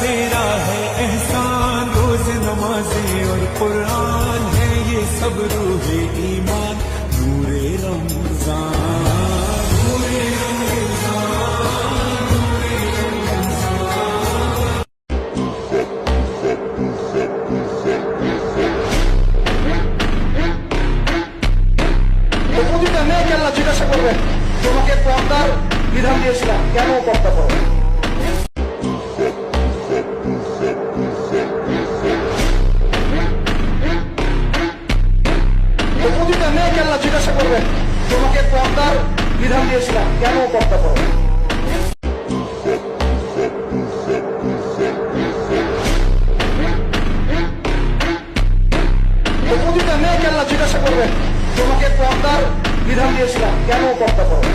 तेरा है एहसान, रोज नमाजें और कुरान है ये सब रूहे ईमान, नूरे रमजान, नूरे रमजान, नूरे रमजान। প্রতিটা মেয়েকে আল্লাহ জিজ্ঞাসা করবে, তোমাকে পর্দার বিধান দিয়েছিলাম, কেন পর্দা করো? প্রতিটা মেয়েকে আল্লাহ জিজ্ঞাসা করবে, তোমাকে পর্দার বিধান দিয়েছিলাম, কেন পর্দা করো? প্রতিটা মেয়েকে আল্লাহ জিজ্ঞাসা করবে, তোমাকে পর্দার বিধান দিয়েছিলাম, কেন পর্দা করো?